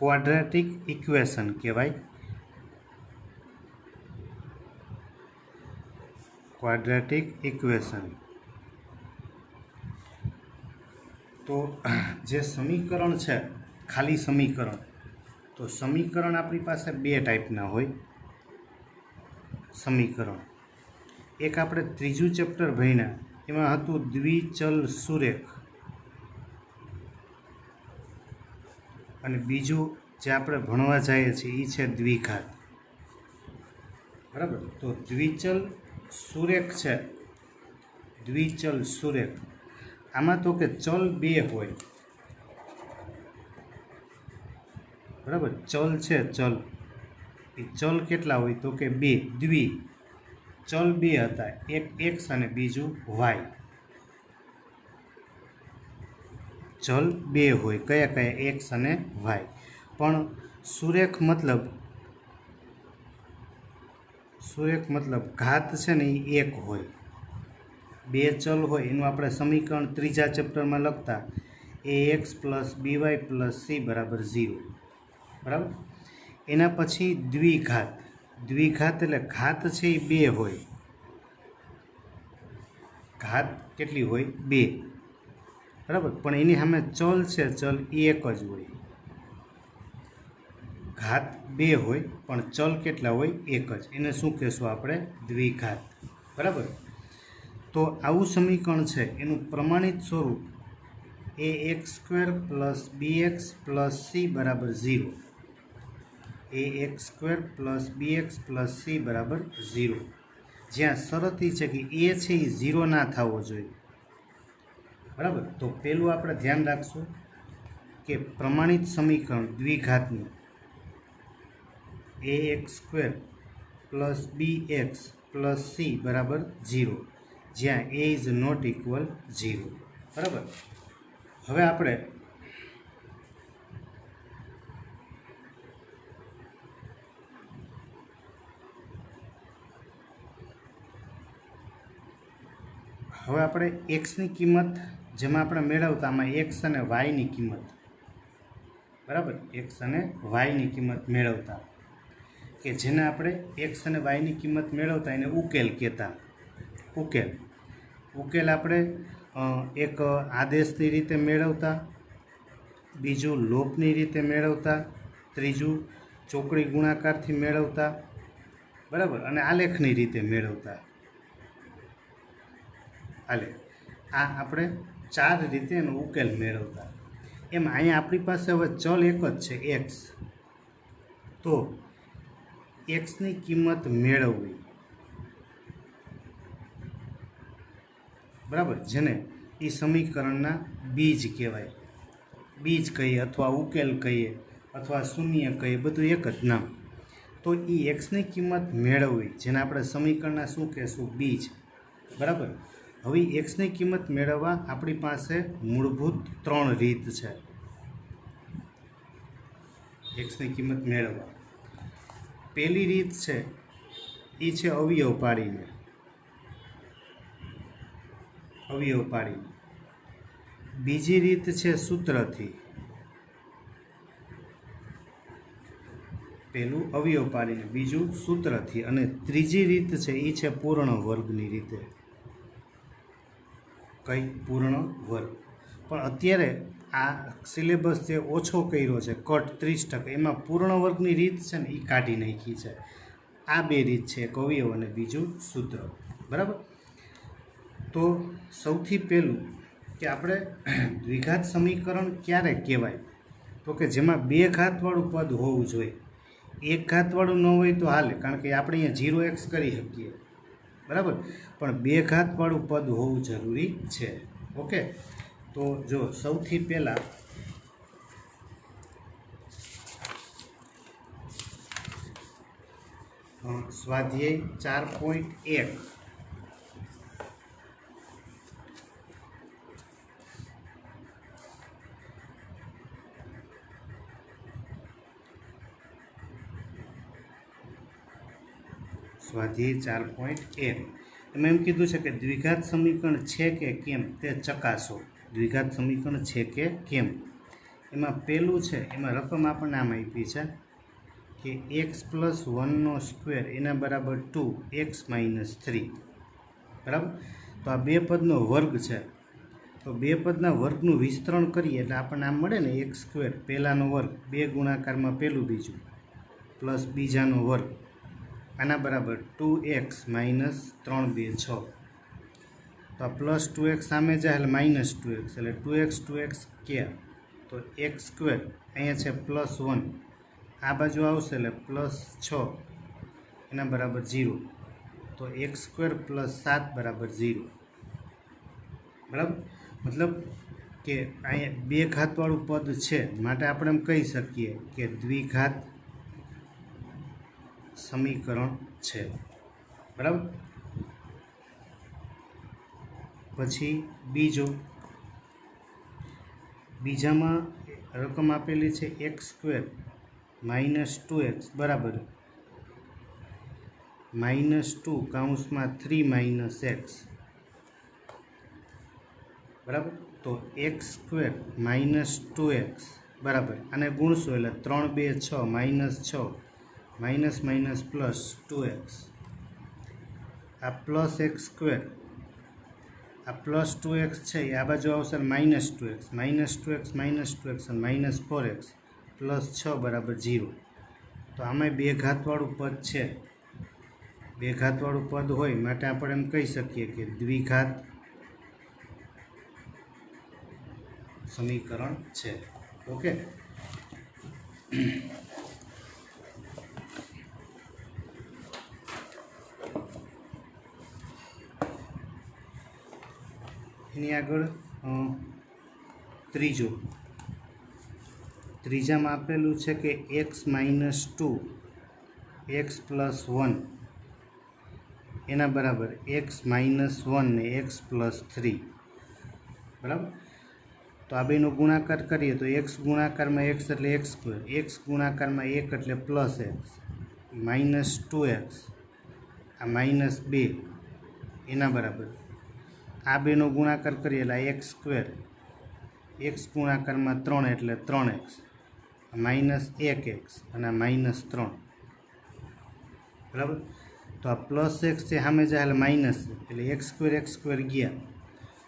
Quadratic equation કહેવાય. Quadratic equation. તો જે સમીકરણ છે, ખાલી સમીકરણ, તો સમીકરણ આપણી પાસે બે ટાઈપના હોય. સમીકરણ એક આપણે ત્રીજું ચેપ્ટર ભણ્યા એમાં હતું દ્વિચલ સુરેખ, અને બીજું જે આપણે ભણવા જઈએ છીએ એ છે દ્વિઘાત. બરાબર. તો દ્વિચલ સુરેખ છે, દ્વિચલ સુરેખ, આમાં તો કે ચલ બે હોય. બરાબર. ચલ છે, ચલ એ ચલ કેટલા હોય તો કે બે. ચલ બે હતા, એક એક્સ અને બીજું વાય. ચલ બે હોય, કયા કયા? એક્સ અને વાય. પણ સુરેખ મતલબ ઘાત છે ને એ એક હોય. બે ચલ હોય એનું આપણે સમીકરણ ત્રીજા ચેપ્ટરમાં લખતા એ એક્સ પ્લસ બીવાય પ્લસ સી બરાબર 0. બરાબર. એના પછી દ્વિઘાત. દ્વિઘાત એટલે ઘાત છે એ બે હોય. ઘાત કેટલી હોય? બે. બરાબર. પણ એની સામે ચલ છે, ચલ એક જ હોય. ઘાત બે હોય પણ ચલ કેટલા હોય? એક જ. એને શું કહેશું આપણે? દ્વિઘાત. બરાબર. તો આવું સમીકરણ છે એનું પ્રમાણિત સ્વરૂપ એ એક્સ સ્ક્વેર પ્લસ બી એક્સ પ્લસ સી બરાબર 0. એ એક્સ સ્ક્વેર પ્લસ બી એક્સ પ્લસ સી બરાબર 0. જ્યાં શરત એ છે કે એ છે એ 0 ના થવો જોઈએ. બરાબર. તો પહેલું આપણે ધ્યાન રાખશું કે પ્રમાણિત સમીકરણ દ્વિઘાતનું એ એક્સ સ્ક્વેર પ્લસ બી એક્સ પ્લસ સી બરાબર 0, જ્યાં એ ઇઝ નોટ ઇક્વલ 0. બરાબર. હવે આપણે એક્સની કિંમત જેમાં આપણે મેળવતા આમાં એક્સ અને વાયની કિંમત. બરાબર. એક્સ અને વાયની કિંમત મેળવતા, કે જેને આપણે એક્સ અને વાયની કિંમત મેળવતા એને ઉકેલ કહેતા. ઉકેલ આપણે એક આદેશની રીતે મેળવતા, બીજું લોપની રીતે મેળવતા, ત્રીજું ચોકડી ગુણાકારથી મેળવતા. બરાબર. અને આલેખની રીતે મેળવતા. આલેખ. આ આપણે 4 રીતે એનો ઉકેલ મેળવતા. એમ અહીંયા આપણી પાસે હવે ચલ એક જ છે, એક્સ. તો એક્સની કિંમત મેળવવી. બરાબર. જેને એ સમીકરણના બીજ કહેવાય. બીજ કહીએ અથવા ઉકેલ કહીએ અથવા શૂન્ય કહીએ, બધું એક જ નામ. તો એ એક્સની કિંમત મેળવવી જેને આપણે સમીકરણના શું કહેશું? બીજ. બરાબર. હવે એક્સની કિંમત મેળવવા આપણી પાસે મૂળભૂત 3 રીત છે. એક્સની કિંમત મેળવવા પહેલી રીત છે એ છે અવયવ પાડીને. બીજી રીત છે સૂત્રથી. પહેલું અવયવ પાડીને, બીજું સૂત્રથી, અને ત્રીજી રીત છે એ છે પૂર્ણ વર્ગની રીતે. કઈ? પૂર્ણ વર્ગ. પણ અત્યારે આ સિલેબસ જે ઓછો કર્યો છે, કટ 30%, એમાં પૂર્ણ વર્ગની રીત છે ને એ કાઢી નાખી છે. આ બે રીત છે, એક અવયવ અને બીજું સૂત્ર. બરાબર. તો સૌથી પહેલું કે આપણે દ્વિઘાત સમીકરણ ક્યારે કહેવાય? તો કે જેમાં બે ઘાતવાળું પદ હોવું જોઈએ. એક ઘાતવાળું ન હોય તો હાલે, કારણ કે આપણે અહીંયા 0x કરી શકીએ. બરાબર. પણ બે ઘાતવાળું પદ હોવું જરૂરી છે. ઓકે. તો જો સૌથી પહેલાં સ્વાધ્યાય 4.1 સ્વાધ્યાય 4.1 એમાં એમ કીધું છે કે દ્વિઘાત સમીકરણ છે કે કેમ તે ચકાસો. દ્વિઘાત સમીકરણ છે કે કેમ એમાં પહેલું છે એમાં રકમ આપણને આમ આપી છે કે x પ્લસ 1નો સ્ક્વેર એના બરાબર 2x માઇનસ 3, બરાબર. તો આ બે પદનો વર્ગ છે, તો બે પદના વર્ગનું વિસ્તરણ કરીએ એટલે આપણને આમ મળે ને x સ્ક્વેર પહેલાંનો વર્ગ 2 ગુણાકારમાં પહેલું બીજું પ્લસ બીજાનો વર્ગ આના બરાબર 2x માઇનસ 3 2 6. તો આ પ્લસ 2x સામે જાય એટલે માઇનસ 2x એટલે 2x ક્યાં તો એક્સ સ્ક્વેર અહીંયા છે પ્લસ 1 આ બાજુ આવશે એટલે પ્લસ 6 એના બરાબર 0. તો એક્સ સ્ક્વેર પ્લસ 7 બરાબર 0, બરાબર. મતલબ કે અહીંયા બે ઘાતવાળું પદ છે માટે આપણે એમ કહી શકીએ કે દ્વિઘાત સમીકરણ છે, બરાબર. પછી બીજામાં રકમ આપેલી છે એક્સ સ્ક્વેર માઇનસ 2x બરાબર -2 કૌંસમાં 3 માઇનસ એક્સ, બરાબર. તો એક્સ સ્ક્વેર માઇનસ 2x બરાબર આને ગુણશો એટલે 3 2 6 minus 6 minus minus plus 2x. આ પ્લસ એક્સ સ્ક્વેર આ પ્લસ 2x છે એ આ બાજુ આવશે minus 2x minus 2x minus 2x અને માઇનસ 4x પ્લસ 6 બરાબર 0. તો આમાં બે ઘાતવાળું પદ છે, બે ઘાતવાળું પદ હોય માટે આપણે એમ કહી શકીએ કે દ્વિઘાત સમીકરણ છે. ઓકે. એની આગળ ત્રીજામાં આપેલું છે કે x માઇનસ 2 x પ્લસ 1 એના બરાબર x માઇનસ 1 ને x પ્લસ 3, બરાબર. તો આ બેનો ગુણાકાર કરીએ તો x ગુણાકારમાં x એટલે x સ્ક્વેર, x ગુણાકારમાં 1 એટલે પ્લસ x માઇનસ 2x આ માઇનસ 2 એના બરાબર આ બેનો ગુણાકાર કરીએ એટલે એક્સ સ્ક્વેર, x ગુણાકારમાં 3 એટલે 3x માઇનસ 1x અને માઇનસ 3, બરાબર. તો આ પ્લસ એક્સ છે સામે જાય એટલે માઇનસ એટલે એક્સ સ્ક્વેર ગયા.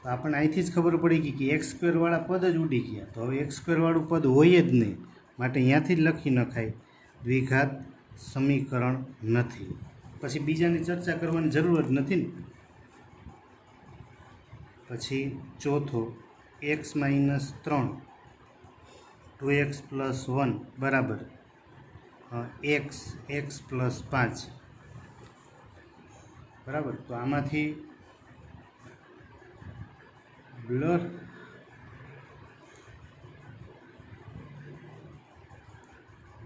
તો આપણને અહીંથી જ ખબર પડી ગઈ કે એક્સ સ્ક્વેરવાળા પદ જ ઉડી ગયા. તો હવે એક્સ સ્ક્વેરવાળું પદ હોય જ નહીં માટે અહીંયાથી જ લખી નખાય દ્વિઘાત સમીકરણ નથી. પછી બીજાની ચર્ચા કરવાની જરૂર જ નથી ને. પછી ચોથો x માઇનસ 3 2x પ્લસ 1 બરાબર x પ્લસ 5, બરાબર. તો આમાંથી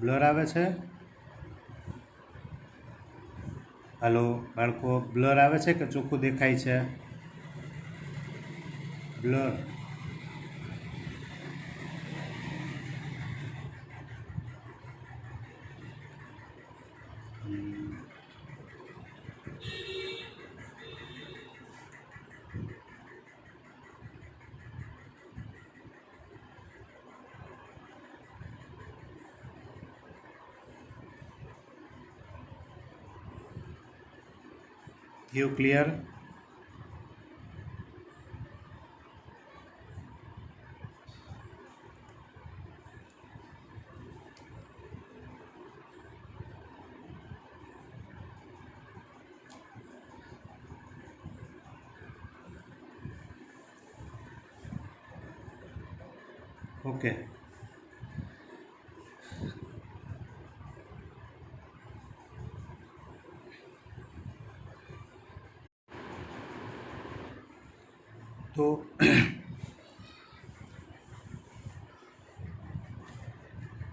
બ્લર આવે છે. હાલો બાળકો, બ્લર આવે છે કે ચોખ્ખું દેખાય છે? બ્લર. You clear? Okay. તો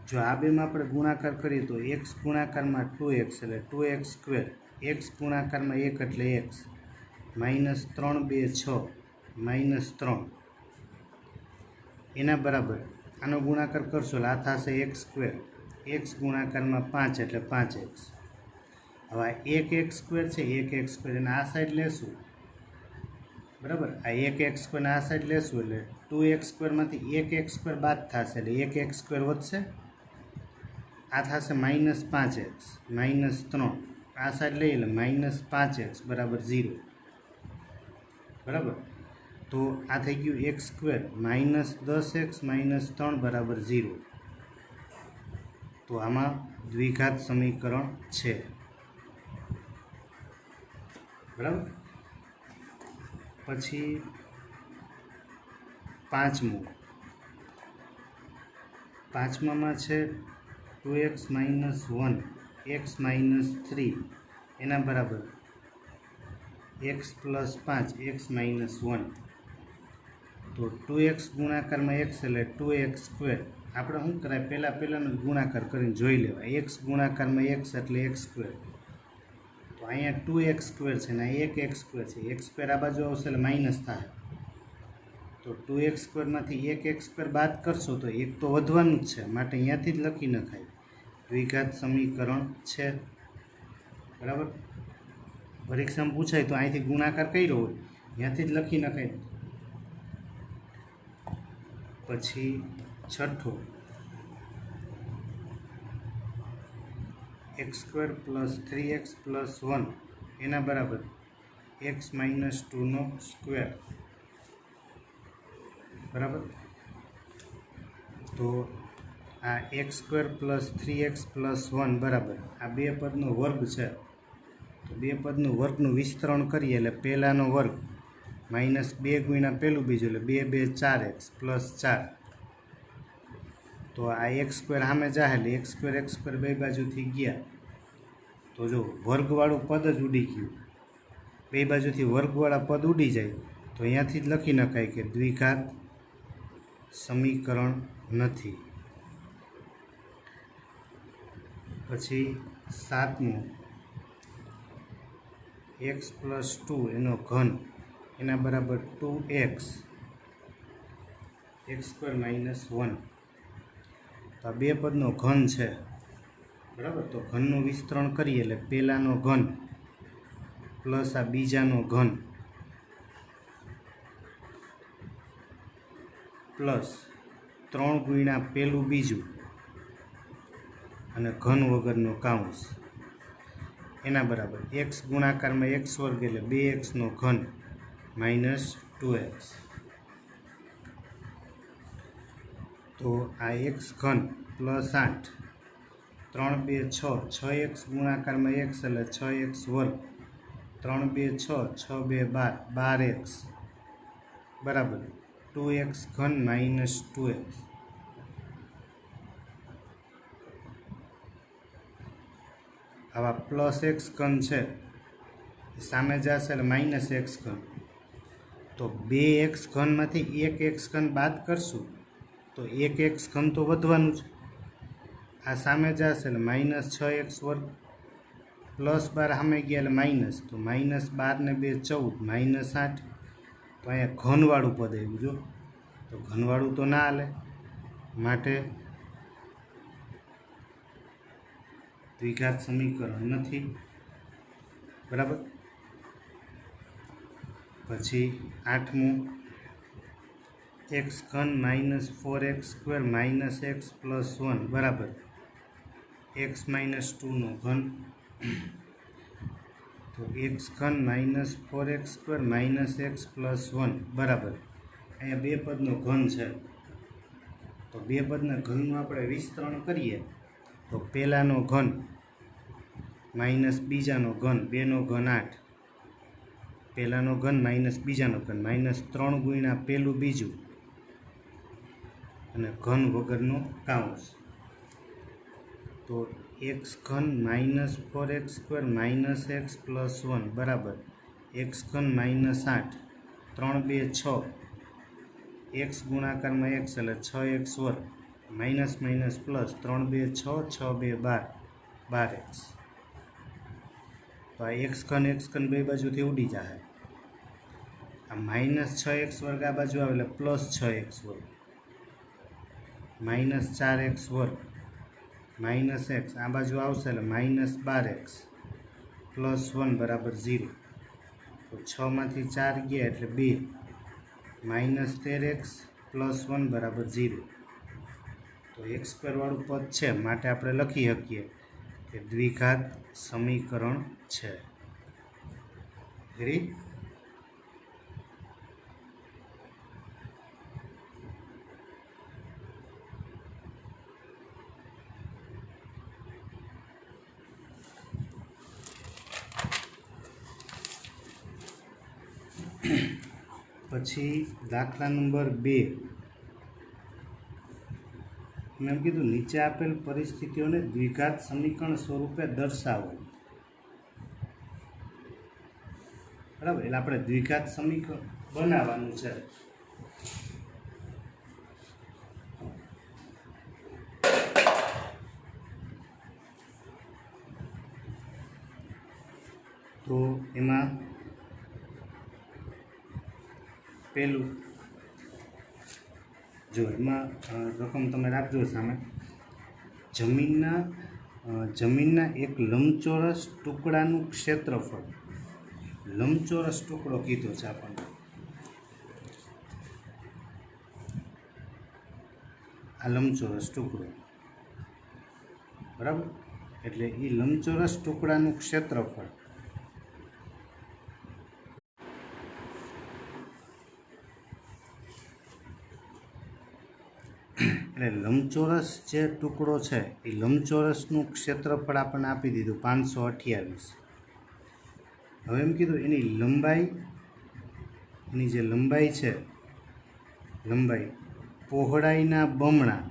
જો આ બેમાં આપણે ગુણાકાર કરીએ તો x ગુણાકારમાં 2x એટલે 2x સ્ક્વેર, x ગુણાકારમાં 1 એટલે x માઇનસ 3 2 6 માઇનસ 3 એના બરાબર આનો ગુણાકાર કરશો એટલે આ થશે x સ્ક્વેર, x ગુણાકારમાં 5 એટલે 5x. હવે એક x સ્ક્વેર છે, એક x સ્ક્વેર એને આ સાઈડ લેશું બરાબર. આ એક એક્સ સ્ક્વેર આ સાઈડ લેશું એટલે 2x² એક એક્સ સ્ક્વેર બાદ થશે એટલે એક એક્સ સ્ક્વેર વધશે. આ થશે -5x -3. આ સાઈડ લઈએ એટલે -5x બરાબર 0. બરાબર. તો આ થઈ ગયું x² -10x -3 બરાબર 0. તો આમાં દ્વિઘાત સમીકરણ છે. બરાબર. પછી પાંચમામાં છે 2x - 1 x - 3 એના બરાબર x + 5 x - 1. તો 2x ગુણાકારમાં x એટલે 2x². આપણે શું કરાય પહેલાંનો ગુણાકાર કરીને જોઈ લેવાય. x ગુણાકારમાં x એટલે x². તો અહીંયા 2x² છે ને એક x² છે. x² આ બાજુ આવશે એટલે માઇનસ થાય. તો 2x² માંથી એક x² બાદ કરશો તો એક તો વધવાનું જ છે, માટે અહીંયાથી જ લખી નખાય દ્વિઘાત સમીકરણ છે. બરાબર. પરીક્ષામાં પૂછાય તો અહીંથી ગુણાકાર કર્યો હોય ત્યાંથી જ લખી નખાય. પછી છઠ્ઠો x² + 3x + 1 એના બરાબર x - 2². બરાબર. તો આ x² + 3x + 1 બરાબર આ બે પદનો વર્ગ છે. તો બે પદનું વર્ગનું વિસ્તરણ કરીએ એટલે પહેલાંનો વર્ગ -2 ગુણ્યા પહેલું બીજું એટલે 2 × 2 = 4x + 4. તો આ x² સામે જાય એટલે x² બે બાજુથી ગયા તો જો વર્ગવાળું પદ જ ઉડી ગયું. બે બાજુથી વર્ગવાળા પદ ઉડી જાય તો અહીંયાથી જ લખી નખાય કે દ્વિઘાત સમીકરણ નથી. પછી સાતમું x + 2 એનો ઘન એના બરાબર 2x x² - 1. તો આ બે પદનો ઘન છે. બરાબર. તો ઘનનું વિસ્તરણ કરીએ એટલે પહેલાંનો ઘન પ્લસ આ બીજાનો ઘન પ્લસ 3 ગુણ્યા પહેલું બીજું અને ઘન વગરનો કાઉન્સ એના બરાબર x ગુણાકારમાં x² એટલે 2x નો ઘન -2x. તો આ x ઘન +8 3 × 2 = 6 6x ગુણાકારમાં x એટલે 6x². 3 × 2 = 6 6 × 2 = 12 12x બરાબર 2x ઘન -2x. આવા +x ઘન છે સામે જશે એટલે -x ઘન. તો 2x ઘનમાંથી 1x ઘન બાદ કરશું તો 1x ઘન તો વધવાનું જ. આ સામે જશે એટલે -6x² +12 સામે ગયા એટલે માઇનસ. તો -12 ને 2 = 14 -8. તો અહીંયા ઘનવાળું પદ આવ્યું. જો તો ઘનવાળું તો ના હાલે, માટે દ્વિઘાત સમીકરણ નથી. બરાબર. પછી આઠમું x ઘન -4x² - x + 1 બરાબર x - 2 નો ઘન. તો x ઘન -4x² - x + 1 બરાબર અહીંયા બે પદનો ઘન છે. તો બે પદના ઘનનું આપણે વિસ્તરણ કરીએ તો પહેલાંનો ઘન માઇનસ બીજાનો ઘન 2 નો ઘન 8. પહેલાંનો ઘન માઇનસ બીજાનો ઘન -3 ગુણ્યા પહેલું બીજું અને ઘન વગરનો કાઉન્સ. તો x ઘન -4x² - x + 1 બરાબર x ઘન -8 3 × 2 = 6 x ગુણાકારમાં x એટલે 6x². Minus minus plus 3 × 2 = 6 6 × 2 = 12 12x. તો આ x ઘન બે બાજુથી ઉડી જાય. આ -6x² આ બાજુ આવે એટલે +6x² -4x² -x આ બાજુ આવશે એટલે -12x + 1 બરાબર 0. તો 6માંથી 4 ગયા એટલે 2 -13x + 1 બરાબર 0. તો x² વાળું પદ છે માટે આપણે લખી શકીએ કે દ્વિઘાત સમીકરણ છે. રેડી? પછી દાખલા નંબર 2 મેં કીધું નીચે આપેલ પરિસ્થિતિઓને દ્વિઘાત સમીકરણ સ્વરૂપે દર્શાવો. બરાબર, એટલે આપણે દ્વિઘાત સમીકરણ બનાવવાનું છે. તો એમાં પહેલું જો એમાં રકમ તમે રાખજો સામે. જમીનના એક લંબચોરસ ટુકડાનું ક્ષેત્રફળ. લંબચોરસ ટુકડો કીધો છે આપણને. આ લંબચોરસ ટુકડો, બરાબર, એટલે એ લંબચોરસ ટુકડાનું ક્ષેત્રફળ એટલે લંબચોરસ જે ટુકડો છે એ લંબચોરસનું ક્ષેત્રફળ આપણને આપી દીધું 528. હવે એમ કીધું એની જે લંબાઈ છે, લંબાઈ પહોળાઈના બમણા,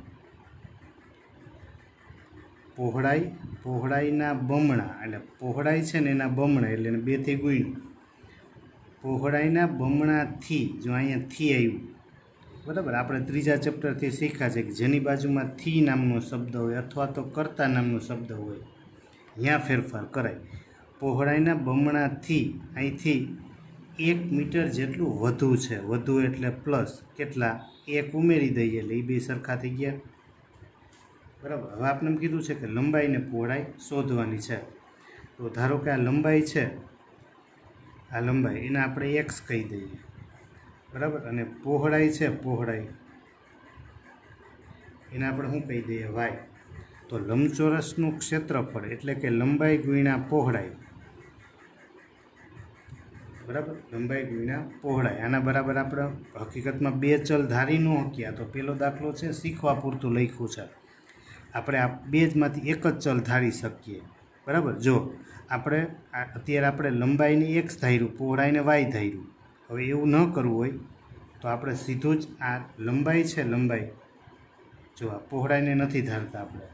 પહોળાઈના બમણા, એટલે પહોળાઈ છે ને એના બમણા, એટલે 2 થી ગુણ્યું. પહોળાઈના બમણાથી, જો અહીંયા થી આવ્યું, બરાબર, આપણે ત્રીજા ચેપ્ટરથી શીખ્યા છે કે જેની બાજુમાં થી નામનો શબ્દ હોય અથવા તો કર્તા નામનો શબ્દ હોય ત્યાં ફેરફાર કરાય. પહોળાઈના બમણાથી અહીંથી 1 મીટર જેટલું વધુ છે. વધુ એટલે પ્લસ કેટલા? 1 ઉમેરી દઈએ એટલે એ બે સરખા થઈ ગયા. બરાબર. હવે આપણે એમ કીધું છે કે લંબાઈ ને પહોળાઈ શોધવાની છે. તો ધારો કે આ લંબાઈ છે, આ લંબાઈ એને આપણે x કહી દઈએ, બરાબર, અને પહોળાઈ છે, પહોળાઈ એને આપણે શું કહી દઈએ? y. તો લંબચોરસનું ક્ષેત્રફળ એટલે કે લંબાઈ ગુણ્યા પહોળાઈ, બરાબર, લંબાઈ ગુણ્યા પહોળાઈ. આના બરાબર આપણે હકીકતમાં 2 ચલ ધારી ન શક્યા. તો પહેલો દાખલો છે શીખવા પૂરતું લખ્યું છે. આપણે આ 2 માંથી એક જ ચલ ધારી શકીએ, બરાબર. જો અત્યારે આપણે લંબાઈને x ધાર્યું, પહોળાઈને y ધાર્યું. હવે એવું ન કરવું હોય તો આપણે સીધું જ આ લંબાઈ છે, લંબાઈ, જો આ પહોળાઈને નથી ધારતા આપણે.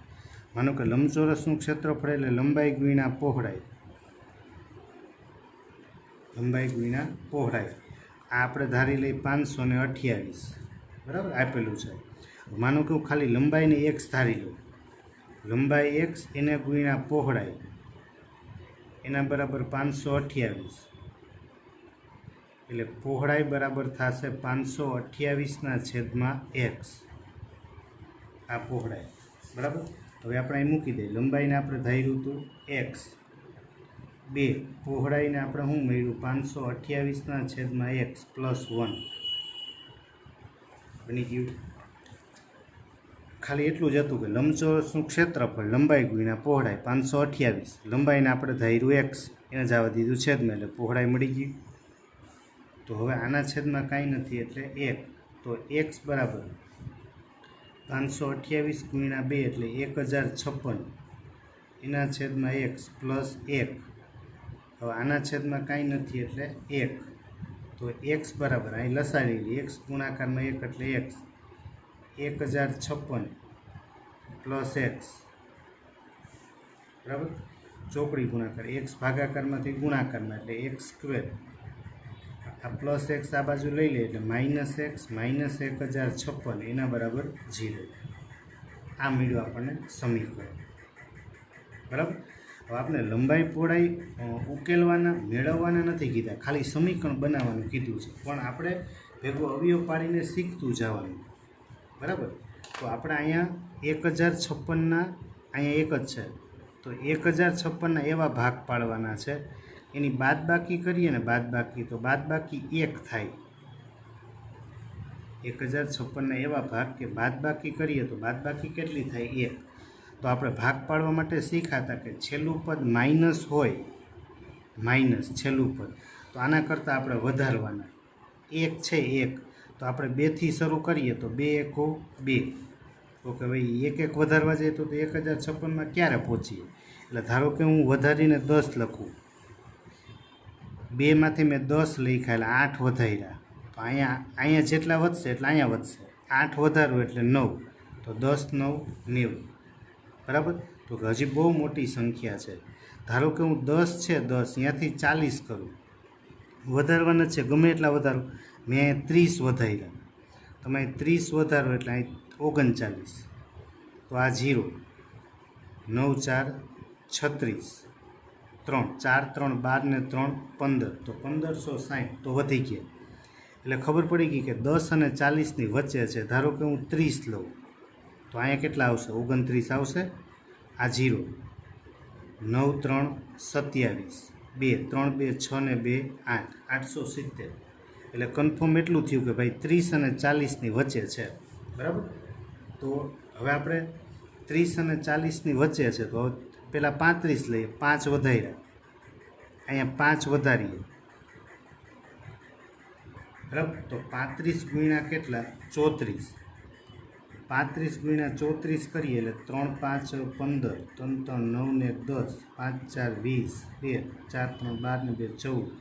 માનો કે લંબચોરસનું ક્ષેત્રફળ એટલે લંબાઈ ગુણ્યા પહોળાઈ, લંબાઈ ગુણ્યા પહોળાઈ. આ આપણે ધારી લઈ 528, બરાબર, આપેલું છે. માનો કે હું ખાલી લંબાઈને x ધારી લઉં, લંબાઈ x એને ગુણ્યા પહોળાઈ એના બરાબર 528, એટલે પહોળાઈ બરાબર થશે 528/x. આ પહોળાઈ, બરાબર. હવે આપણે અહીં મૂકી દઈએ. લંબાઈને આપણે ધાર્યું હતું x, 2, પહોળાઈને આપણે શું મળ્યું? 528/x + 1 બની ગયું. ખાલી એટલું જ હતું કે લંબચોરસનું ક્ષેત્રફળ લંબાઈ ગુણ્યા પહોળાઈ 528, લંબાઈને આપણે ધાર્યું x, એને જવા દીધું છેદમાં, એટલે પહોળાઈ મળી ગઈ. તો હવે આના છેદમાં કાંઈ નથી એટલે 1. તો x બરાબર 528 ગુણ્યા 2 એટલે 1056 એના છેદમાં x + 1. હવે આના છેદમાં કાંઈ નથી એટલે 1. તો x બરાબર અહીં લસાડી, x ગુણાકારમાં 1 એટલે x, 1056 + x, બરાબર, ચોકડી ગુણાકાર, x ભાગાકારમાંથી ગુણાકારમાં એટલે x². આ +x આ બાજુ લઈ લે એટલે -x -1056 એના બરાબર 0. આ મળ્યું આપણને સમીકરણ, બરાબર. હવે આપણે લંબાઈ પહોળાઈ મેળવવાના નથી કીધા, ખાલી સમીકરણ બનાવવાનું કીધું છે. પણ આપણે ભેગું અવયવ પાડીને શીખતું જવાનું, બરાબર. તો આપણે અહીંયા 1056ના અહીંયા 1 જ છે, તો 1056ના એવા ભાગ પાડવાના છે એની બાદબાકી કરીએ ને બાદબાકી, તો બાદબાકી 1 થાય. 1056ના એવા ભાગ કે બાદબાકી કરીએ તો બાદબાકી કેટલી થાય? 1. તો આપણે ભાગ પાડવા માટે શીખ્યા કે છેલ્લું પદ માઇનસ હોય, માઇનસ છેલ્લું પદ, તો આના કરતાં આપણે વધારવાના. 1 છે 1, તો આપણે 2થી શરૂ કરીએ તો 2 એકો 2. ઓકે ભાઈ, 1 વધારવા જઈએ તો 1056માં ક્યારે પહોંચીએ? એટલે ધારો કે હું વધારીને 10 લખું, 2માંથી મેં 10 લખ્યા એટલે 8 વધાર્યા, તો અહીંયા જેટલા વધશે એટલે અહીંયા વધશે. 8 વધારવું એટલે 9, તો 10 9 90. બરાબર? તો હજી બહુ મોટી સંખ્યા છે. ધારો કે હું 10 છે 10, અહીંયાથી 40 કરું, વધારવાના છે ગમે એટલા વધારો. મેં અહીંયા 30 વધાર્યા, તમે 30 વધારો એટલે અહીં 39, તો આ 0, 9 4 36, 3 4 3 12 ને 3 15, તો 1560 તો વધી ગયા. એટલે ખબર પડી ગઈ કે 10 અને 40ની વચ્ચે છે. ધારો કે હું 30 લઉં, તો અહીંયા કેટલા આવશે? 29 આવશે. આ 0, 9 3 27, 2 3 2 6 ને 2 8, 870. એટલે કન્ફર્મ એટલું થયું કે ભાઈ 30 અને 40ની વચ્ચે છે. બરાબર? તો હવે આપણે 30 અને 40ની વચ્ચે છે, તો પહેલાં 35 લઈએ, 5 વધાર્યા, અહીંયા 5 વધારીએ. બરાબર? તો 35 ગુણ્યા કેટલા? 34. 35 ગુણ્યા 34 કરીએ એટલે 3 5 15, 3 3 9 ને 10, 5 4 20, 2 4 3 12 ને 2 14.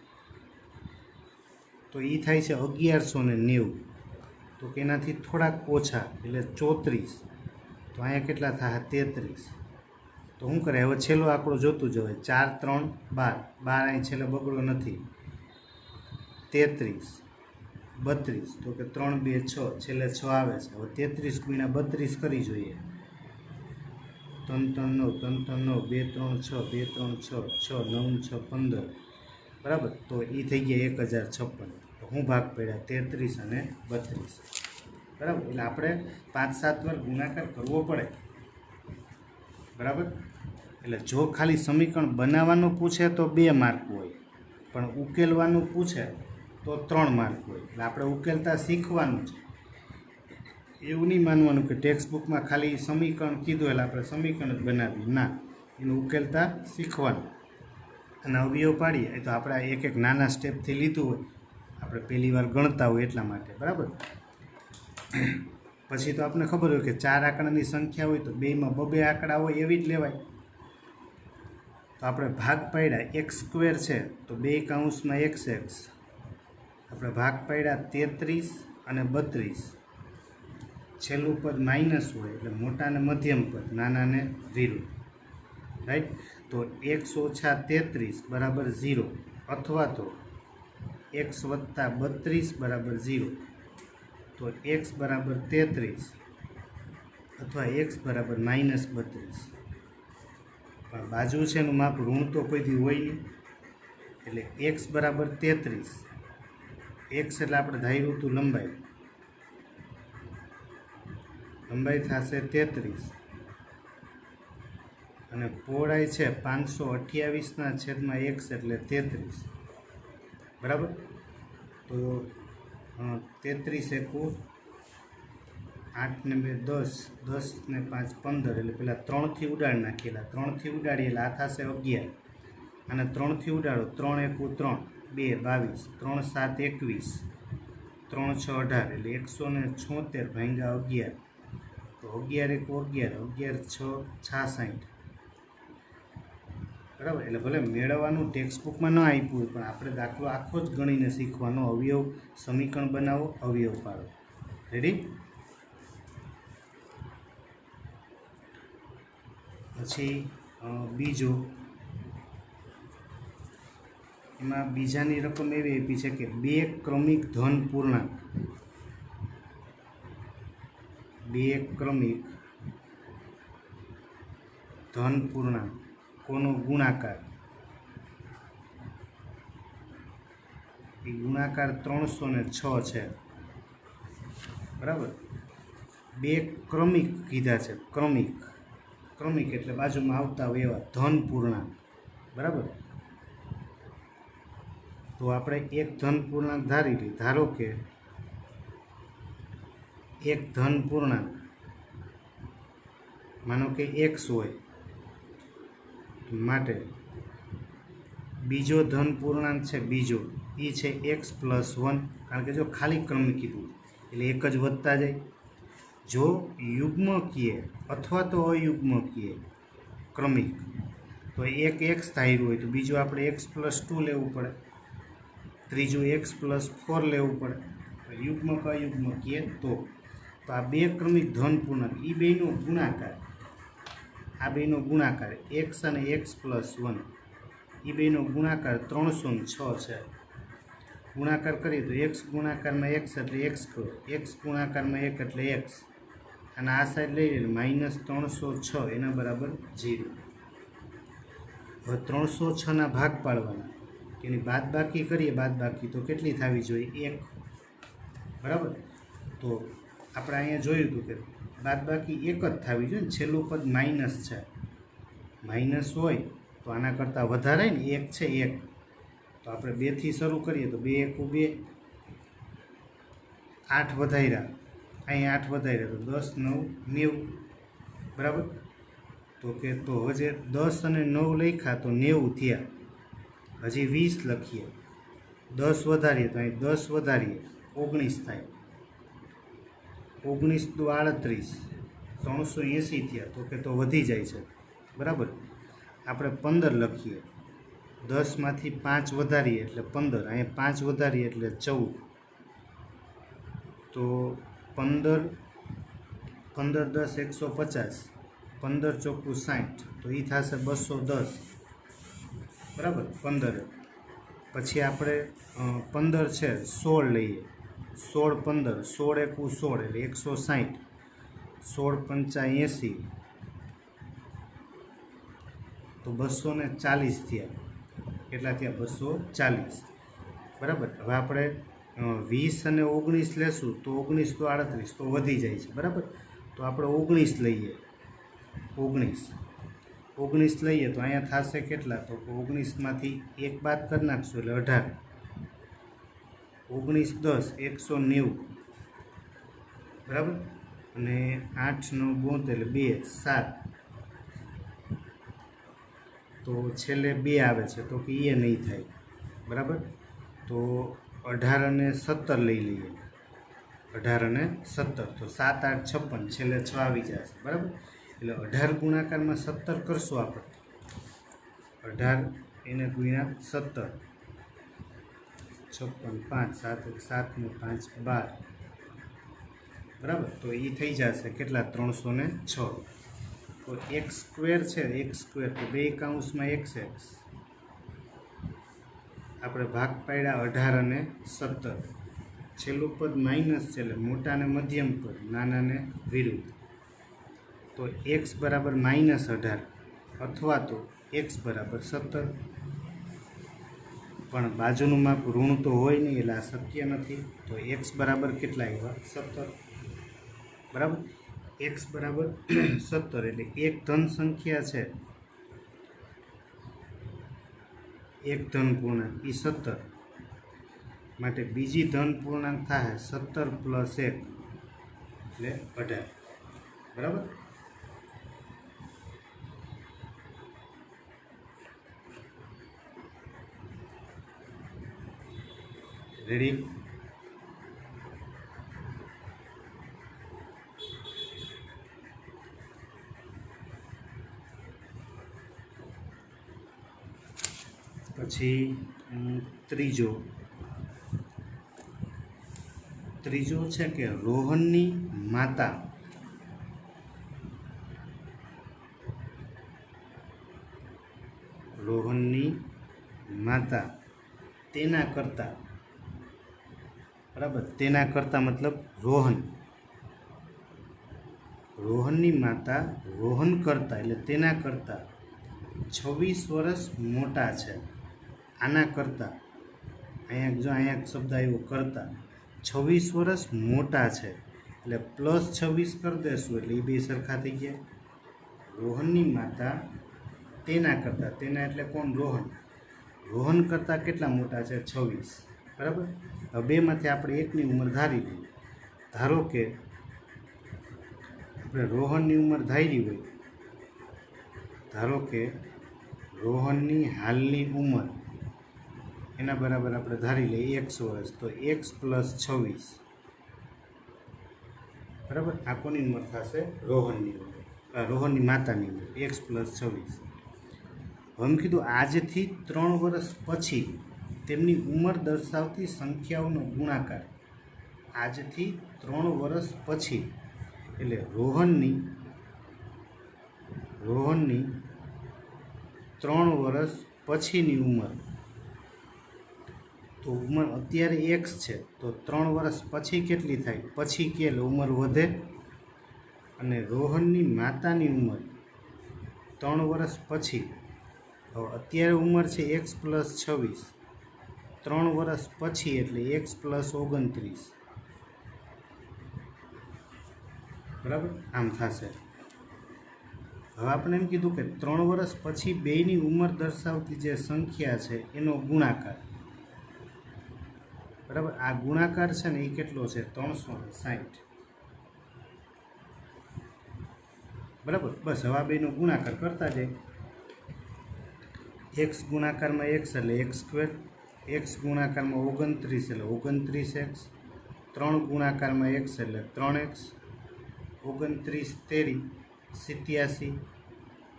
તો એ થાય છે 1190. તો કે એનાથી થોડાક ઓછા એટલે 34. તો અહીંયા કેટલા થાય? 33. તો શું કરે? હવે છેલ્લો આંકડો જોતું જવાય. 4 3 12, 12 અહીં છેલ્લે બગડો નથી. 33 32, તો કે 3 2 6, છેલ્લે 6 આવે છે. હવે 33 ગુણ્યા 32 કરી જોઈએ. 3 3 9, 3 3 9, 2 3 6, 2 3 6, 6 9 6 15. બરાબર? તો એ થઈ ગયા 1056. તો હું ભાગ પડ્યા 33 અને 32. બરાબર? એટલે આપણે 5-7 વાર ગુણાકાર કરવો પડે. બરાબર? એટલે જો ખાલી સમીકરણ બનાવવાનું પૂછે તો 2 માર્ક હોય, પણ ઉકેલવાનું પૂછે તો 3 માર્ક હોય. એટલે આપણે ઉકેલતા શીખવાનું છે. એવું નહીં માનવાનું કે ટેક્સ્ટ બુકમાં ખાલી સમીકરણ કીધું એટલે આપણે સમીકરણ જ બનાવીએ. ના, એનું ઉકેલતા શીખવાનું. અને અવયવ પાડીએ એ તો આપણે એક એક નાના સ્ટેપથી લીધું હોય, આપણે પહેલી વાર ગણતા હોય એટલા માટે. બરાબર? પછી તો આપણને ખબર હોય કે 4 આંકડાની સંખ્યા હોય તો 2માં 2 આંકડા હોય એવી જ લેવાય. તો આપણે ભાગ પાડ્યા x² છે તો 2 કૌંસમાં xx. આપણે ભાગ પાડ્યા 33 અને 32. છેલ્લું પદ માઇનસ હોય એટલે મોટા ને મધ્યમ પદ, નાના ને વિરુદ્ધ. રાઈટ? તો x ઓછા 33 બરાબર 0, અથવા તો x વત્તા 32 બરાબર 0. તો x બરાબર 33 અથવા x બરાબર -32. પણ બાજુ છે એનું માપ ઋણ તો કોઈ દી હોય નહીં. એટલે x બરાબર 33, x એટલે આપણે ધાર્યું હતું લંબાઈ, લંબાઈ થશે 33 અને પહોળાઈ છે 528/x એટલે 33. બરાબર? તો 33 એકુ 8 ને 2 10, 10 ને 5 15. એટલે પેલા 3થી ઉડાડી નાખેલા, 3થી ઉડાડીએ એટલે આ થશે 11. અને 3થી ઉડાડો, 3 એકુ 3, 2 22, 3 7 21, 3 6 18, એટલે 176 ભાગ્યા 11. તો 11 એકુ 11, 11 6 66. બરાબર? એટલે ભલે મેળવવાનું ટેક્સ્ટ બુકમાં ન આપ્યું હોય, પણ આપણે દાખલો આખો જ ગણીને શીખવાનો. અવયવ સમીકરણ બનાવો, અવયવ પાડો. રેડી? પછી બીજો, એમાં બીજાની રકમ એવી આપી છે કે 2 ક્રમિક ધન પૂર્ણાંક, 2 ક્રમિક ધન પૂર્ણાંક કોનો ગુણાકાર. એ ગુણાકાર 306 છે. બરાબર? 2 ક્રમિક કીધા છે. ક્રમિક, ક્રમિક એટલે બાજુમાં આવતા હોય એવા ધન પૂર્ણાંક. બરાબર? તો આપણે એક ધન પૂર્ણાંક ધારી લઈએ. ધારો કે એક ધન પૂર્ણાંક માનો કે x હોય, માટે બીજો ધન પૂર્ણાંક છે બીજો એ છે x+1. કારણ કે જો ખાલી ક્રમિક કીધું એટલે એક જ વધતા જાય. જો યુગ્મકીય અથવા તો અયુગ્મકીય ક્રમિક તો એક x ધાર્યું હોય તો બીજું આપણે x+2 લેવું પડે, ત્રીજું x+4 લેવું પડે. યુગ્મક અયુગ્મકીય તો આ બે ક્રમિક ધન પૂર્ણાંક એ બેનો ગુણાકાર, આ બેનો ગુણાકાર x અને x+1 એ બેનો ગુણાકાર 306 છે. ગુણાકાર કરીએ તો x ગુણાકારમાં x એટલે x², x ગુણાકારમાં 1 એટલે x, અને આ સાઈડ લઈ લઈએ -306 એના બરાબર 0. હવે 306ના ભાગ પાડવાના, એની બાદબાકી કરીએ. બાદબાકી તો કેટલી થવી જોઈએ? 1. બરાબર. તો આપણે અહીંયા જોયું હતું કે બાદબાકી 1 જ થવી જોઈએ ને, છેલ્લું પદ માઇનસ છે. માઇનસ હોય તો આના કરતાં વધારે ને 1 છે 1, તો આપણે 2થી શરૂ કરીએ તો 2 × 2 8 વધાર્યા, અહીં 8 વધાર્યા તો 10 9 90. બરાબર. તો કે તો હજે 10 અને 9 લખ્યા તો 90 થયા. હજી 20 લખીએ, 10 વધારીએ તો અહીં 10 વધારીએ 19 થાય. 19 × 2 = 38, 380 થયા. તો કે તો વધી જાય છે. બરાબર. આપણે 15 લખીએ, 10માંથી 5 વધારીએ એટલે 15, અહીંયા 5 વધારીએ એટલે 14. તો 15 10 150, 15 ચોખ્ખું 60, તો એ થશે 210. બરાબર. 15 પછી આપણે 15 છે 16 લઈએ, 16 15, 16 એકું 16 એટલે 160, 16 પંચા 80 તો 240 થયા. કેટલા થયા? 240. બરાબર. હવે આપણે 20 અને 19 લેશું તો 19 × 2 = 38, તો વધી જાય છે. બરાબર. તો આપણે 19 લઈએ, 19 લઈએ તો અહીંયા થશે કેટલા? તો 19માંથી 1 બાદ કરી નાખશું એટલે 18. 19 10 190. બરાબર. અને 8 9 72 એટલે 2 7. તો છેલ્લે 2 આવે છે તો કે એ નહીં થાય. બરાબર. તો 18 અને 17 લઈ લઈએ, 18 અને 17 તો 7 8 56, છેલ્લે 6 આવી જશે. બરાબર. એટલે 18 ગુણાકારમાં 17 કરશું આપણે, 18 એને ગુણ્યા 17, 56 5 7 7 5 12. બરાબર. તો એ થઈ જશે કેટલા? 306. તો x² છે, x² તો 2 કૌંસમાં x આપણે ભાગ પાડ્યા 18 અને 17. છેલ્લું પદ માઇનસ છે એટલે મોટાને મધ્યમ પદ, નાનાને વિરુદ્ધ. તો x બરાબર -18 અથવા તો x બરાબર 17. પણ બાજુનું માપ ઋણ તો હોય નહીં એટલે આ શક્ય નથી. તો x બરાબર કેટલા આવ્યા? 17. બરાબર. x બરાબર 17 એટલે એક ધન સંખ્યા છે, એક ધન પૂર્ણાંક એ 17, માટે બીજી ધન પૂર્ણાંક થાય 17 + 1 એટલે 18. બરાબર. રેડી. પછી ત્રીજો છે કે રોહનની માતા તેના કરતા. બરાબર. તેના કરતા મતલબ રોહનની માતા રોહન કરતા એટલે તેના કરતા 26 વર્ષ મોટા છે. આના કરતાં અહીંયા શબ્દ આવ્યો કરતા, 26 વર્ષ મોટા છે એટલે +26 કરી દેશું એટલે એ બે સરખા થઈ ગયા. રોહનની માતા તેના કરતાં, તેના એટલે કોણ? રોહન. રોહન કરતાં કેટલા મોટા છે? 26, બરાબર. હવે બેમાંથી આપણે એકની ઉંમર ધારી લઈએ. ધારો કે આપણે રોહનની ઉંમર ધારી હોય, ધારો કે રોહનની હાલની ઉંમર એના બરાબર આપણે ધારી લઈએ 1 વર્ષ, તો x + 26, બરાબર. આ કોની ઉંમર થશે? રોહનની ઉંમર, રોહનની માતાની ઉંમર, x + 26. હવે કીધું આજથી 3 વર્ષ પછી તેમની ઉંમર દર્શાવતી સંખ્યાઓનો ગુણાકાર. આજથી 3 વર્ષ પછી એટલે રોહનની 3 વર્ષ પછીની ઉંમર. તો ઉંમર અત્યારે x છે, તો 3 વર્ષ પછી કેટલી થાય? પછી કે ઉંમર વધે. અને રોહનની માતાની ઉંમર 3 વર્ષ પછી, હવે અત્યારે ઉંમર છે x + 26, 3 વર્ષ પછી એટલે x + 29, બરાબર. આમ થશે. હવે આપણે એમ કીધું કે 3 વર્ષ પછી બેયની ઉંમર દર્શાવતી જે સંખ્યા છે એનો ગુણાકાર, બરાબર. આ ગુણાકાર છે ને એ કેટલો છે? 360, બરાબર. બસ હવે આ બેનો ગુણાકાર કરતા જાય. x ગુણાકારમાં x એટલે x², x ગુણાકારમાં 29 એટલે 29x, 3 ગુણાકારમાં x એટલે 3x, 29 તેરી 87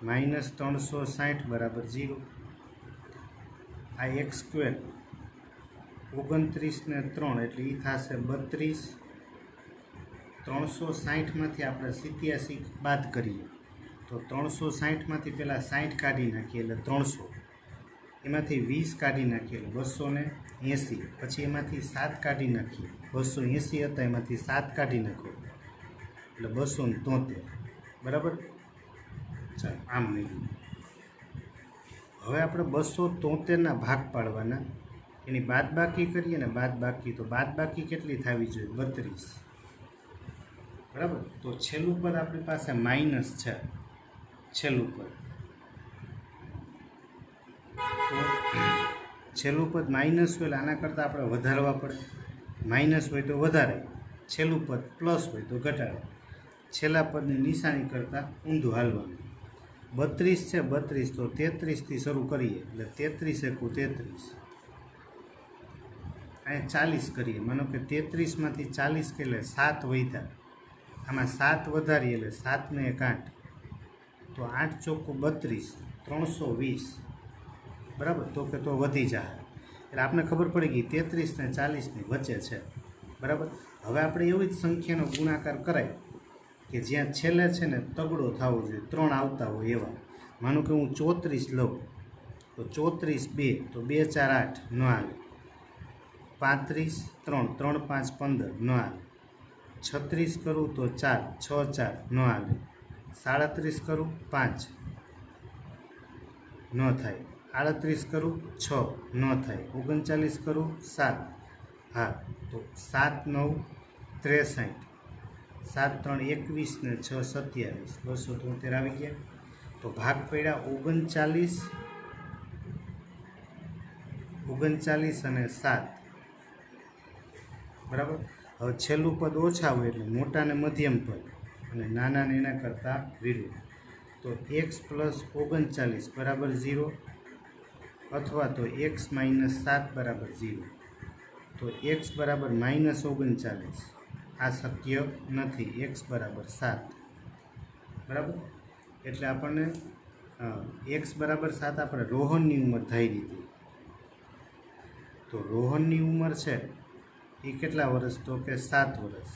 -360 બરાબર 0. આ x², 29 ને 3 એટલે એ થશે 32. 360માંથી આપણે 87 બાદ કરીએ તો 360માંથી પહેલાં 60 કાઢી નાખીએ એટલે 300, એમાંથી 20 કાઢી નાખીએ એટલે 280, પછી એમાંથી 7 કાઢી નાખીએ, 280 હતા એમાંથી 7 કાઢી નાખો એટલે 273, બરાબર. ચાલો આમ નહીં. હવે આપણે 273ના ભાગ પાડવાના, એની બાદબાકી કરીએ ને, બાદબાકી તો બાદબાકી કેટલી થવી જોઈએ? 32, બરાબર. તો છેલ્લું પદ આપણી પાસે માઇનસ છે, છેલ્લું પદ. તો છેલ્લું પદ માઇનસ હોય એટલે આના કરતાં આપણે વધારવા પડે. માઇનસ હોય તો વધારે, છેલ્લું પદ પ્લસ હોય તો ઘટાડે. છેલ્લા પદની નિશાની કરતાં ઊંધું હાલવાનું. 32 છે, 32 તો 33થી શરૂ કરીએ એટલે 33 × 33. અહીંયા 40 કરીએ, માનો કે 33માંથી 40 કે એટલે 7 વધ્યા, આમાં 7 વધારીએ એટલે 7 ને 1 8, તો 8 ચોખ્ખું 32, 320, બરાબર. તો કે તો વધી જાય એટલે આપણે ખબર પડી ગઈ 33 ને 40ની વચ્ચે છે, બરાબર. હવે આપણે એવી જ સંખ્યાનો ગુણાકાર કરાય કે જ્યાં છેલ્લે છે ને તગડો થવો જોઈએ, 3 આવતા હોય એવા. માનો કે હું 34 લઉં તો 34 2, તો 2 4 8 ન હાલે. 35 3, 3 5 15 ન હાલે. 36 કરું તો 4, 6 4 ન હાલે. 37 કરું 5 ન થાય. 38 કરું 6 ન થાય. 39 કરું 7, હા તો 7 9 63, 7 3 21 ને 6 27, 273 આવી ગયા. તો ભાગ પડ્યા 39 અને 7, બરાબર. હવે છેલ્લું પદ ઓછા હોય એટલે મોટા ને મધ્યમ પદ અને નાનાને એના કરતાં વિરુદ્ધ. તો x + 39 બરાબર 0, અથવા તો x - 7 બરાબર 0. તો x બરાબર -39 આ શક્ય નથી, x બરાબર 7, બરાબર. એટલે આપણને x બરાબર 7 આપણે રોહનની ઉંમર ધારી દીધી. તો રોહનની ઉંમર છે એ કેટલા વર્ષ? તો કે 7 વર્ષ.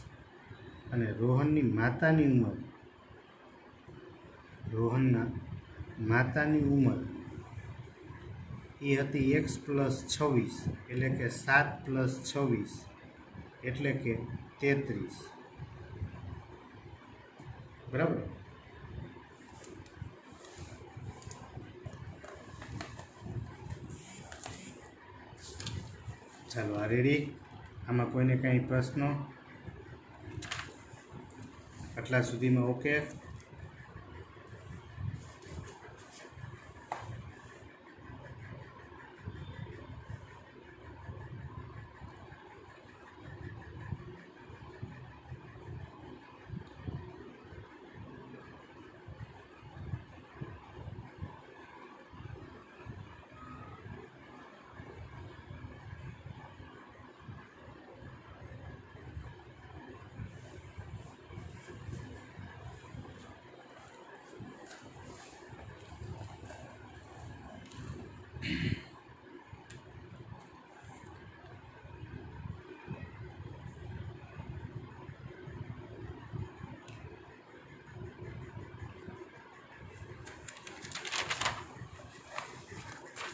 અને રોહનની માતાની ઉંમર, રોહનના માતાની ઉંમર એ હતી x + 26 એટલે કે 7 + 26 એટલે કે 33, બરાબર. ચાલો આ રેડી. આમાં કોઈને કંઈ પ્રશ્નો? આટલા સુધીમાં ઓકે?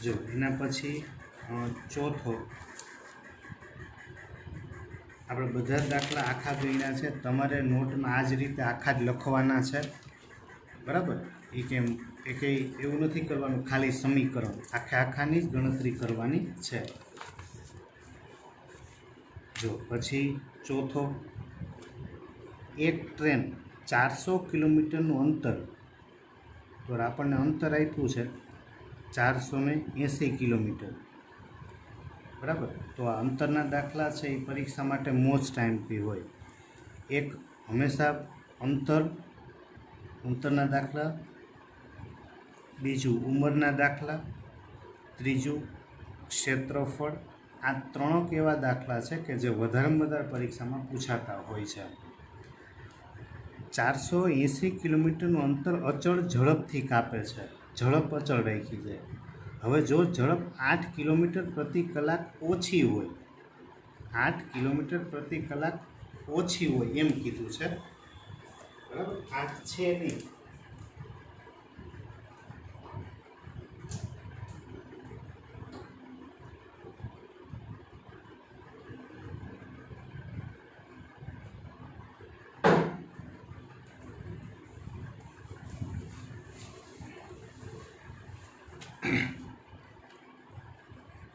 જો એના પછી ચોથો, આપણે બધા જ દાખલા આખા ગણ્યા છે, તમારે નોટમાં આ જ રીતે આખા જ લખવાના છે, બરાબર? એ કેમ એ કંઈ એવું નથી કરવાનું ખાલી સમીકરણ, આખાની જ ગણતરી કરવાની છે. જો પછી ચોથો, એક ટ્રેન 400 કિલોમીટરનું અંતર, તો આપણને અંતર આપ્યું છે 480 કિલોમીટર, બરાબર? તો આ અંતરના દાખલા છે એ પરીક્ષા માટે મોસ્ટ ટાઈમથી હોય. એક હંમેશા અંતરના દાખલા, બીજું ઉંમરના દાખલા, ત્રીજું ક્ષેત્રફળ. આ ત્રણેક એવા દાખલા છે કે જે વધારેમાં વધારે પરીક્ષામાં પૂછાતા હોય છે. 480 કિલોમીટરનું અંતર અચળ ઝડપથી કાપે છે, ઝડપ અચળ રાખી છે. હવે જો ઝડપ 8 કિલોમીટર પ્રતિ કલાક ઓછી હોય, 8 કિલોમીટર પ્રતિ કલાક ઓછી હોય એમ કીધું છે, બરાબર? 8 છે નહીં.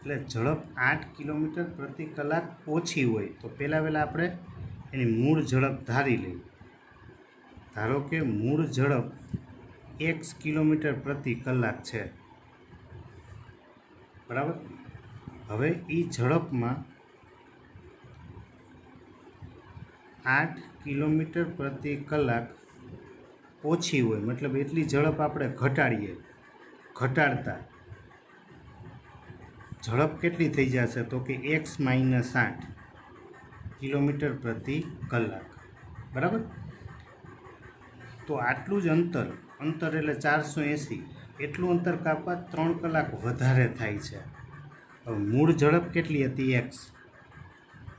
એટલે ઝડપ 8 કિલોમીટર પ્રતિ કલાક ઓછી હોય તો પહેલાં આપણે એની મૂળ ઝડપ ધારી લઈએ. ધારો કે મૂળ ઝડપ x કિલોમીટર પ્રતિ કલાક છે, બરાબર? હવે એ ઝડપમાં 8 કિલોમીટર પ્રતિ કલાક ઓછી હોય, મતલબ એટલી ઝડપ આપણે ઘટાડતા ઝડપ કેટલી થઈ જશે? તો કે x - 8 કિલોમીટર પ્રતિ કલાક, બરાબર? તો આટલું જ અંતર એટલે 480, એટલું અંતર કાપવા 3 કલાક વધારે થાય છે. હવે મૂળ ઝડપ કેટલી હતી? x,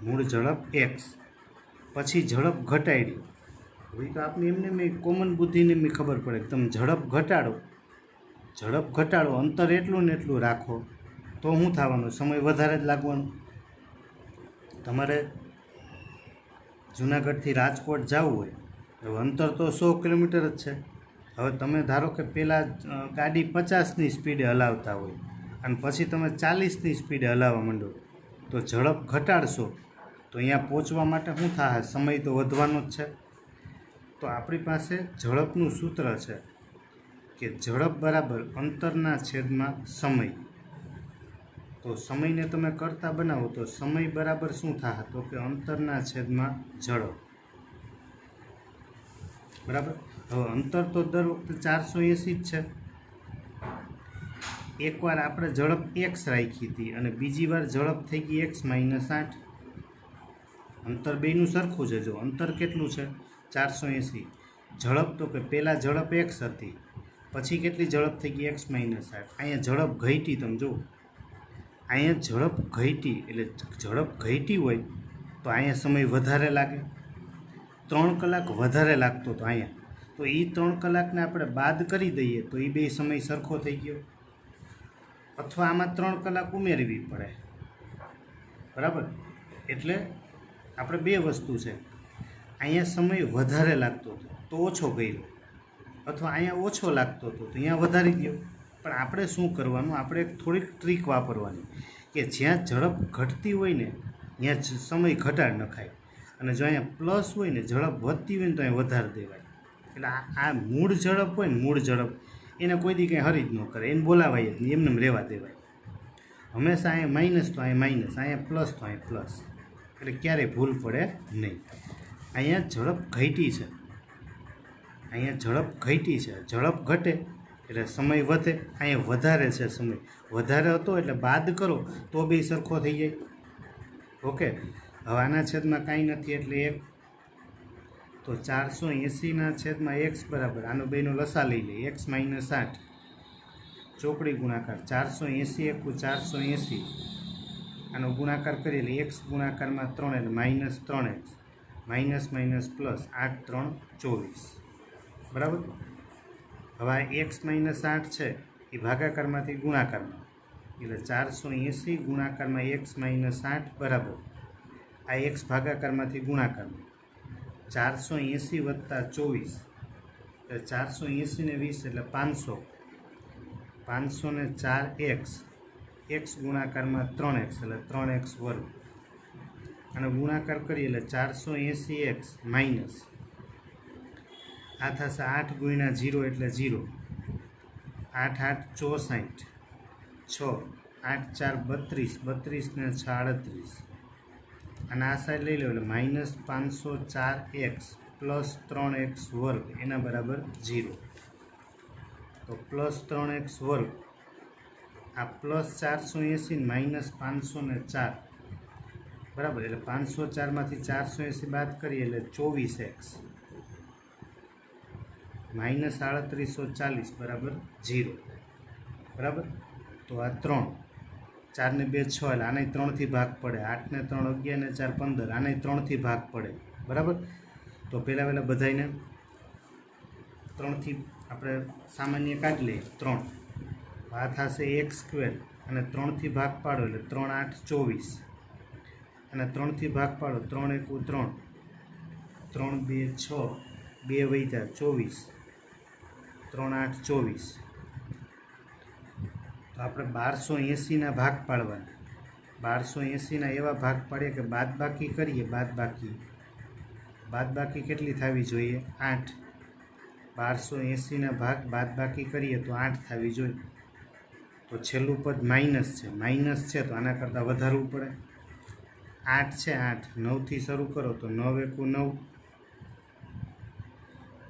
મૂળ ઝડપ x, પછી ઝડપ ઘટાડી. હવે તો આપણે એમને કોમન બુદ્ધિને ખબર પડે કે તમે ઝડપ ઘટાડો, અંતર એટલું ને એટલું રાખો તો શું થવાનું? સમય વધારે જ લાગવાનો. તમારે જુનાગઢથી રાજકોટ જવું હોય, હવે અંતર તો 100 કિલોમીટર જ છે. હવે તમે ધારો કે પહેલાં ગાડી 50ની સ્પીડે હલાવતા હોય અને પછી તમે 40ની સ્પીડે હલાવવા માંડો, તો ઝડપ ઘટાડશો તો અહીંયા પહોંચવા માટે શું થાય? સમય તો વધવાનો જ છે. તો આપણી પાસે ઝડપનું સૂત્ર છે કે ઝડપ બરાબર અંતરના છેદમાં સમય. તો સમયને તમે કરતા બનાવો તો સમય બરાબર શું થાય? તો કે અંતરના છેદમાં ઝડપ, બરાબર? હવે અંતર તો દર વખતે 480 જ છે. એકવાર આપણે ઝડપ x રાખી હતી અને બીજી વાર ઝડપ થઈ ગઈ x - 8. અંતર બેયનું સરખું છે. જો અંતર કેટલું છે? 480. ઝડપ તો કે પહેલાં ઝડપ x હતી, પછી કેટલી ઝડપ થઈ ગઈ? x - 8. અહીંયા ઝડપ ઘટી, તમે જુઓ અહીંયા ઝડપ ઘટી, એટલે ઝડપ ઘટી હોય તો અહીંયા સમય વધારે લાગે, 3 કલાક વધારે લાગતો હતો અહીંયા, તો એ 3 કલાકને આપણે બાદ કરી દઈએ તો એ બે સમય સરખો થઈ ગયો. અથવા આમાં 3 કલાક ઉમેરવી પડે, બરાબર? એટલે આપણે બે વસ્તુ છે, અહીંયા સમય વધારે લાગતો હતો તો ઓછો કર્યો, અથવા અહીંયા ઓછો લાગતો હતો તો અહીંયા વધારી દો. પણ આપણે શું કરવાનું? આપણે થોડીક ટ્રીક વાપરવાની કે જ્યાં ઝડપ ઘટતી હોય ને ત્યાં સમય ઘટાડી નખાય, અને જો અહીંયા પ્લસ હોય ને, ઝડપ વધતી હોય ને, તો અહીંયા વધારે દેવાય. એટલે આ મૂળ ઝડપ હોય ને, મૂળ ઝડપ એને કોઈ દી કંઈ હરી જ ન કરે, એને બોલાવાય જ નહીં, એમને રહેવા દેવાય. હંમેશા અહીંયા માઇનસ તો અહીંયા માઇનસ, અહીંયા પ્લસ તો અહીંયા પ્લસ, એટલે ક્યારેય ભૂલ પડે નહીં. અહીંયા ઝડપ ઘટી છે, ઝડપ ઘટે એટલે સમય વધે. અહીંયા વધારે છે, સમય વધારે હતો એટલે બાદ કરો તો બી સરખો થઈ જાય. ઓકે, હવે આના છેદમાં કાંઈ નથી એટલે 1, તો 480ના છેદમાં x બરાબર, આનો બેનો લસા લઈ લઈએ, x - 8 ચોકડી ગુણાકાર 480 × 480, આનો ગુણાકાર કરીએ એટલે x ગુણાકારમાં 3 એટલે -3x, માઇનસ માઇનસ પ્લસ 8 × 3 = 24, બરાબર? હવે આ x - 8 છે એ ભાગાકારમાંથી ગુણાકારમાં, એટલે 480 ગુણાકારમાં x માઇનસ 8 બરાબર આ x ભાગાકારમાંથી ગુણાકારમાં 480 વત્તા 24 એટલે 480 ને 20 એટલે 500 500 ને 4x x ગુણાકારમાં 3x એટલે 3x વર્ગ અને ગુણાકાર કરીએ એટલે 480x માઇનસ આ થશે 8 ગુણ્યા 0 એટલે 0 8 8 64 6 8 4 32 ને 6 38 અને આ સાઈડ લઈ લો એટલે માઇનસ 504x પ્લસ 3x વર્ગ એના બરાબર 0 તો પ્લસ 3x વર્ગ આ પ્લસ 480 માઇનસ 504 બરાબર એટલે 504માંથી 480 બાદ કરીએ એટલે 24x માઇનસ 3840 બરાબર 0 બરાબર તો આ 3 4 ને 2 6 એટલે આને 3થી ભાગ પડે 8 ને 3 11 ને 4 15 આને 3થી ભાગ પડે બરાબર તો પહેલાં બધાને 3થી આપણે સામાન્ય કાઢી લઈએ 3 આ થશે x સ્ક્વેર અને 3થી ભાગ પાડો એટલે 3 8 24 અને 3થી ભાગ પાડો 3 1 3 3 2 6 2 વધ્યા 24 3 8 24 તો આપણે 1280ના ભાગ પાડવાના 1280ના એવા ભાગ પાડીએ કે બાદબાકી કરીએ બાદબાકી કેટલી થવી જોઈએ 8 1280ના ભાગ બાદબાકી કરીએ તો 8 થવી જોઈએ તો છેલ્લું પદ માઇનસ છે તો આના કરતાં વધારવું પડે 8 છે 8 9થી શરૂ કરો તો 9 1 9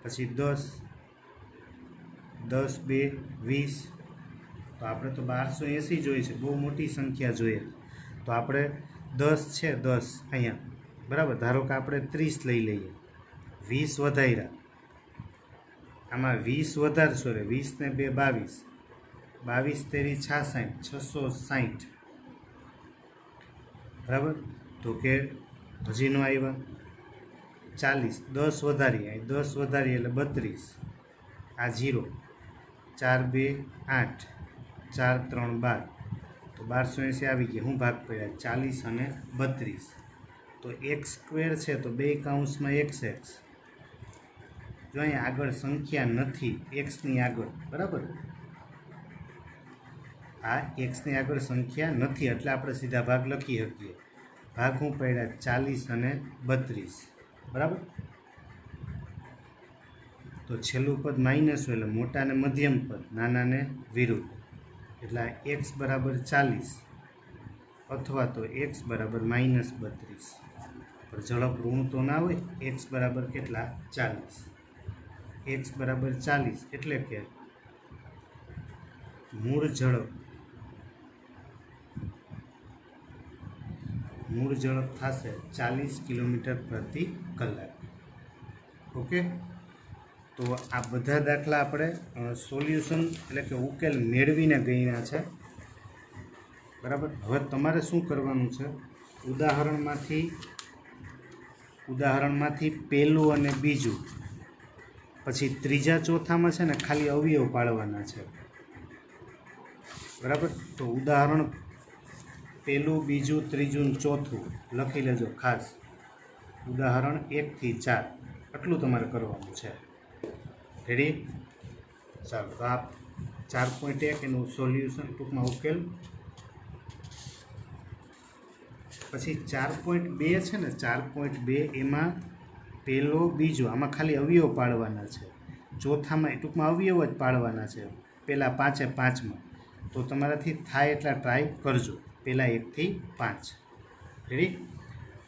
પછી 10 10 2 20 તો આપણે તો 1280 જોઈએ છે બહુ મોટી સંખ્યા જોઈએ તો આપણે 10 છે 10 અહીંયા બરાબર ધારો કે આપણે 30 લઈ લઈએ 20 વધાર્યા આમાં 20 વધારશો એટલે 20 ને 2 22 22 તેરી 66 660 બરાબર તો કે હજી નો આવ્યા 40 10 વધારીએ 10 વધારીએ એટલે 32 આ 0 4 2 8 4 3 12 તો 1280 આવી ગયા હું ભાગ પડ્યા 40 અને 32 તો x સ્ક્વેર છે તો 2 કૌંસમાં xx જો અહીંયા આગળ સંખ્યા નથી xની આગળ બરાબર આ xની આગળ સંખ્યા નથી એટલે આપણે સીધા ભાગ લખી શકીએ ભાગ હું પડ્યા 40 અને 32 બરાબર તો છેલ્લું પદ માઇનસ હોય એટલે મોટા ને મધ્યમ પદ નાના ને વિરુદ્ધ એટલે x બરાબર 40 અથવા તો x બરાબર -32 પર ઝડપ ઋણ તો ના હોય x બરાબર કેટલા 40 x બરાબર 40 એટલે કે મૂળ ઝડપ થશે 40 કિલોમીટર પ્રતિ કલાક ઓકે તો આ બધા દાખલા આપણે સોલ્યુશન એટલે કે ઉકેલ મેળવીને ગણ્યા છે બરાબર હવે તમારે શું કરવાનું છે ઉદાહરણમાંથી પહેલું અને બીજું પછી ત્રીજા ચોથામાં છે ને ખાલી અવયવ પાડવાના છે બરાબર તો ઉદાહરણ પહેલું બીજું ત્રીજું ચોથું લખી લેજો ખાસ ઉદાહરણ 1 થી 4 આટલું તમારે કરવાનું છે રેડી ચાલો તો આ 4.1 એનું સોલ્યુશન ટૂંકમાં ઉકેલ પછી 4.2 છે ને 4.2 એમાં પહેલો બીજો આમાં ખાલી અવયવ પાડવાના છે ચોથામાં ટૂંકમાં અવયવ જ પાડવાના છે પહેલાં 5 5માં તો તમારાથી થાય એટલા ટ્રાય કરજો પહેલાં 1 થી 5 રેડી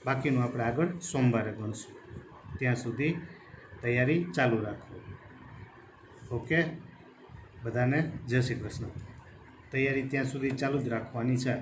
બાકીનું આપણે આગળ સોમવારે ગણશું ત્યાં સુધી તૈયારી ચાલુ રાખો ઓકે બધાને જય શ્રી કૃષ્ણ તૈયારી ત્યાં સુધી ચાલુ જ રાખવાની છે